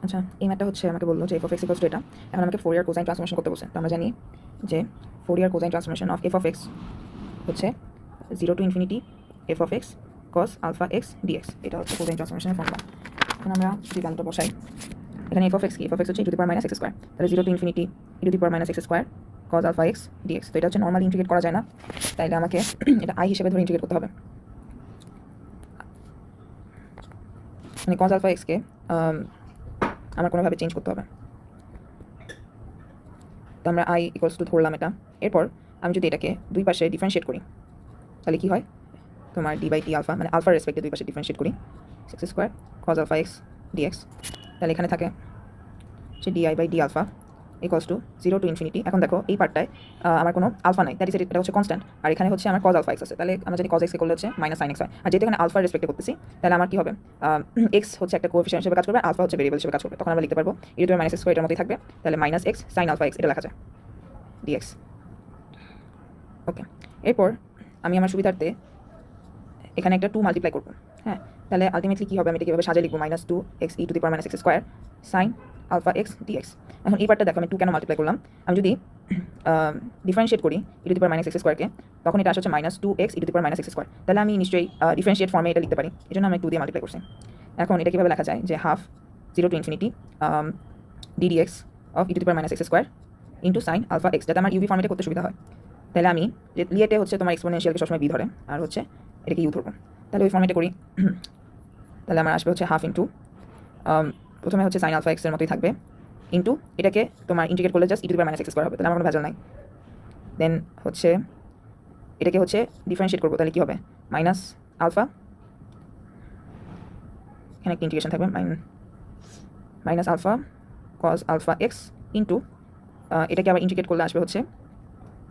আচ্ছা, এই ম্যাথটা হচ্ছে আমাকে বললো যে F of x equals to এটা। এখন আমাকে ফোরিয়ার কোসাইন ট্রান্সফরমেশন করতে বলছে। তো আমরা জানি যে Fourier cosine transformation of f of x হচ্ছে 0 to infinity f of x cos alpha x dx. এটা হচ্ছে কোসাইন ট্রান্সফরমেশনের ফর্মুলা। এখন আমরা যদি ভ্যালুটা বসাই, এখানে এফ অফ এক্স কি, এফ অফ এক্স হচ্ছে e to the power minus x square, তাহলে 0 to infinity e to the power minus x square cos alpha x dx. তো এটা হচ্ছে নর্মালি ইন্টিগ্রেট করা যায় না, তাইলে আমাকে এটা আই হিসেবে ধরে ইন্টিগ্রেট করতে হবে। মানে কস আলফা এক্সকে আমার কোনোভাবে চেঞ্জ করতে হবে। তো আমরা আই ইকুয়ালস টু ধরলাম এটা। এরপর আমি যদি এটাকে দুই পাশে ডিফারেন্সিয়েট করি, তাহলে কি হয়, তোমার ডি বাই টি আলফা, মানে আলফার রেসপেক্টে দুই পাশে ডিফারেন্সিয়েট করি, x square cos alpha x dx. তাহলে এখানে থাকে হচ্ছে dI by d alpha equals to 0 to infinity. এখন দেখো এই পার্টটায় আমার কোনো আলফা নাই, দ্যাট ইজ এটা হচ্ছে কনস্ট্যান্ট, আর এখানে হচ্ছে আমার কজ আলফা এক্স আছে। তাহলে আমরা যদি কজ এক্সকে করলে হচ্ছে মাইনাস সাইন এক্স হয়। আর যেহেতু এখানে আলফার রেসপেক্টে করতেছি, তাহলে আমার কি হবে, এক্স হচ্ছে একটা কোএফিশিয়েন্ট হিসেবে কাজ করবে, আলফা হচ্ছে ভেরিয়েবল হিসেবে কাজ করবে। তখন আমরা লিখতে পারবো e to the minus x square এটার মধ্যেই থাকবে, তাহলে minus x sine alpha x এটা লেখা যায় ডিএক্স। ওকে, এরপর আমি আমার সুবিধার্থে এখানে একটা 2 মাল্টিপ্লাই করবো। হ্যাঁ, তাহলে আলটিমেটলি কী হবে, আমি এটা কীভাবে সাজিয়ে লিখবো, minus 2 x e to the power minus x square sine alpha x dx. এখন এই পার্টটা দেখো আমি 2 কেন মাল্টিপ্লাই করলাম, আমি যদি ডিফারেন্সিয়েট করি e to the power minus x স্কোয়ারকে, তখন এটা আসছে minus 2 x e to the power minus x square. তাহলে আমি নিশ্চয়ই ডিফারেন্সিয়েট ফর্মে এটা লিখতে পারি, এই জন্য আমি 2 দিয়ে মাল্টিপ্লাই করছি। এখন এটা কীভাবে লেখা যায়, যে half 0 to infinity d dx of e to the power minus x square into sine alpha x, যাতে আমার ইউভি ফর্মেটে করতে সুবিধা হয়। তাহলে আমি যে লিয়েটে হচ্ছে তোমার এক্সপোনেনশিয়ালকে সবসময় বি ধরে, আর হচ্ছে এটাকে ইউ ধরবো। তাহলে ওই ফর্মেটে করি, তাহলে আমার আসবে হচ্ছে হাফ ইন্টু, প্রথমে হচ্ছে সাইন আলফা এক্সের মতোই থাকবে, ইন্টু এটাকে তোমার ইন্টিগ্রেট করলে just E to the power minus x square হবে, তাহলে আমার কোনো ভেজাল নাই। দেন হচ্ছে এটাকে হচ্ছে ডিফারেন্সিয়েট করবো, তাহলে কী হবে, মাইনাস আলফা, এখানে একটা ইন্টিগ্রেশন থাকবে, minus alpha cos alpha x into এটাকে আবার ইন্টিগ্রেট করলে আসবে হচ্ছে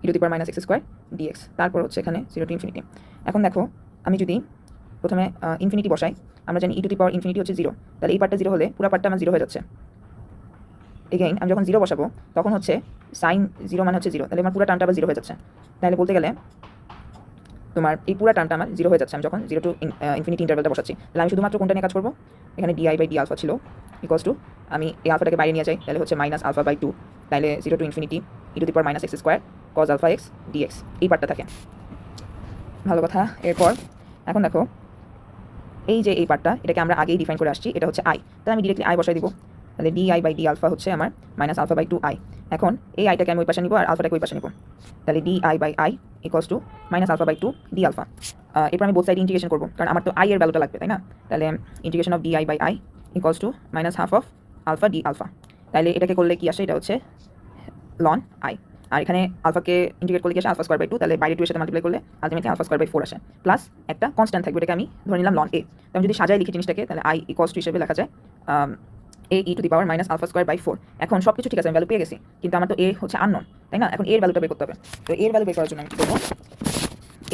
e to the power minus x square dx. তারপর হচ্ছে এখানে 0 টু ইনফিনিটি। এখন দেখো আমি যদি প্রথমে ইনফিনিটি বসাই, আমরা জানি ই টু দি পাওয়ার ইনফিনিটি হচ্ছে 0, তাহলে এই পার্টটা 0 হলে পুরো পার্টটা আমার 0 হয়ে যাচ্ছে। এগেইন আমি যখন 0 বসাবো, তখন হচ্ছে সাইন 0 মানে হচ্ছে 0, তাহলে আমার পুরো টার্মটা আবার 0 হয়ে যাচ্ছে। তাহলে বলতে গেলে তোমার এই পুরো টার্মটা আমার 0 হয়ে যাচ্ছে আমি যখন 0 টু ইনফিনিটি ইন্টারভ্যালটা বসাচ্ছি। তাহলে আমি শুধুমাত্র কোনটা নিয়ে কাজ করবো, এখানে ডিআই বাই ডি আলফা ছিল ইকুয়ালস টু, আমি এই আলফাটাকে বাইরে নিয়ে যাই, তাহলে হচ্ছে মাইনাস আলফা বাই 2, তাহলে 0 to infinity e to the power minus x square cos alpha x dx, এই পার্টটা থাকে। ভালো কথা। এরপর এখন দেখো এই যে এই পার্টটা, এটাকে আমরা আগেই ডিফাইন করে আসছি, এটা হচ্ছে আই, তাহলে আমি ডিরেক্টলি আই বসাই দিব। তাহলে d I by d alpha হচ্ছে আমার মাইনাস আলফা বাই 2 আই। এখন এই আইটাকে আমি ওই পাশে নিব আর আলফাটাকে ওই পাশে নিব, তাহলে d I by I equals to minus alpha by 2 d alpha. এরপর আমি বোথ সাইড ইন্টিগ্রেশন করবো, কারণ আমার তো আই এর ভ্যালুটা লাগবে, তাই না। তাহলে integration of d I by I equals to minus half of alpha d alpha. তাহলে এটাকে করলে কি আসে, এটা হচ্ছে লন আই, আর এখানে আলফাকে ইন্টিগ্রেট করলে কি আসে আলফা স্কোয়ার বাই 2, তাহলে বাইরে 2 এর সাথে মাল্টিপ্লাই করলে আলটিমেটলি আলফা স্কোয়ার বাই 4 আসে, প্লাস একটা কনস্ট্যান্ট থাকবে, এটাকে আমি ধরে নিলাম লন এ। তো আমি যদি সাজাই লিখি জিনিসটাকে, তাহলে আই ইকুয়ালস টু হিসেবে লেখা যায় এ e to the power minus alpha square by 4। এখন সব কিছু ঠিক আছে, আমি ভ্যালু পেয়ে গেছি, কিন্তু আমার তো এ হচ্ছে আননোন, তাই না। এখন এর ভ্যালুটা বের করতে হবে। তো এর ভ্যালু বের করার জন্য আমি কী করবো,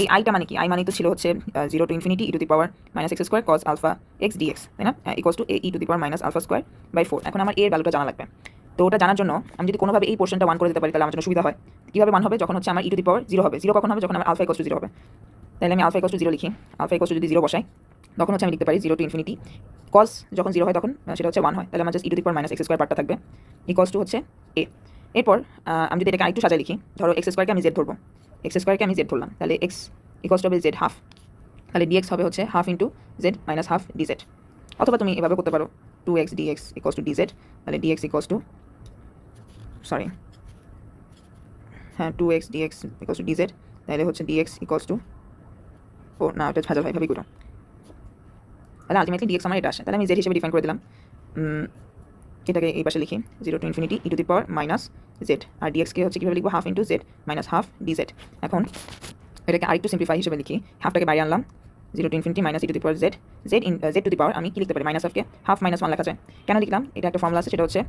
এই আইটা মানে কি, আই মানে তো ছিল হচ্ছে 0 to infinity e to the power minus x square cos alpha x dx, তাই না, equals to a e to the power minus alpha square by 4। এখন আমার এর ভ্যালুটা জানা লাগবে। তো ওটা জানার জন্য আমি যদি কোনোভাবে এই পোর্শনটা 1 করে দিতে পারি, তাহলে আমার জন্য সুবিধা হয়। কীভাবে 1 হবে, যখন হচ্ছে আমার ই টু দি পাওয়ার 0 হবে। 0 কখন হবে, যখন আমার আলফা ইকুয়ালস টু 0 হবে। তাহলে আমি আলফা ইকুয়ালস টু 0 লিখি, আলফা ইকুয়ালস টু যদি 0 বসাই, তখন হচ্ছে আমি লিখতে পারি 0 টু ইনফিনিটি কজ, যখন 0 হয় তখন সেটা হচ্ছে 1 হয়, তাহলে আমার just E to the power minus x square পার্টটা থাকবে ইকুয়ালস টু হচ্ছে এ। এরপর আমি যদি এটাকে আরেকটু সাজায় লিখি, ধরো এক্স স্কোয়ারকে আমি জেড ধরবো, এক্স স্কোয়ারকে আমি জেড ধরলাম, তাহলে এক্স ইকুয়ালস টু হবে জেড হাফ, তাহলে ডিএক্স হবে হচ্ছে half into z minus half DZ. অথবা তুমি এভাবে করতে পারো 2x dx equals to DZ, তাহলে ডিএক্স ইকুয়ালস টু হ্যাঁ 2x dx equals to DZ, তাহলে হচ্ছে ডিএক্স ইকুয়ালস টু, ও না ওটা হাজার হয় ভাবেই করো, তাহলে আলটিমেটলি ডিএক্স আমার এটা আসে। তাহলে আমি জেড হিসেবে ডিফাইন করে দিলাম, এটাকে এই পাশে লিখি 0 to infinity e to the power minus z, আর ডিএক্সকে হচ্ছে কীভাবে লিখবো, half into z minus half dz. এখন এটাকে আরেকটু সিম্পলিফাই হিসেবে লিখি, হাফটাকে বাইরে আনলাম, 0 to infinity minus e to the power z, z to the power আমি কি লিখতে পারি, মাইনাস হাফকে হাফ মাইনাস 1 লেখা যায়। কেন লিখলাম, এটা একটা ফর্মুলা আছে, সেটা হচ্ছে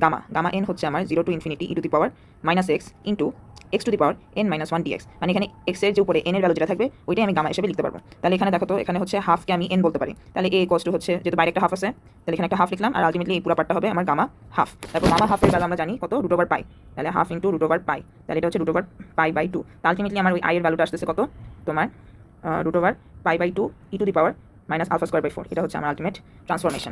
গামা, গামা এন হচ্ছে আমার 0 to infinity e to the power minus x into x to the power n minus 1 dx. মানে এখানে এক্সের যে উপরে এন এর ভ্যালু যেটা থাকবে, ওইটাই আমি গামা হিসেবে লিখতে পারবো। তাহলে এখানে দেখো তো, এখানে হচ্ছে হাফকে আমি এন বলতে পারি, তাহলে এ ইকুয়ালস টু হচ্ছে, যেহেতু বাইরে একটা হাফ আছে, তাহলে এখানে একটা হাফ লিখলাম, আর আলটিমেটলি এই পুরো পার্টটা হবে আমার গামা হাফ। তারপর গামা হাফের ভ্যালু আমরা জানি কত, রুট ওভার পাই, তাহলে half into root over pi, তাহলে এটা হচ্ছে root over pi by 2। Ultimately আমার ওই আই এর ভ্যালুটা আসতেছে কত, তোমার root over pi by 2 e to the power minus alpha square by 4। এটা হচ্ছে আমার আলটিমেট ট্রান্সফরমেশন।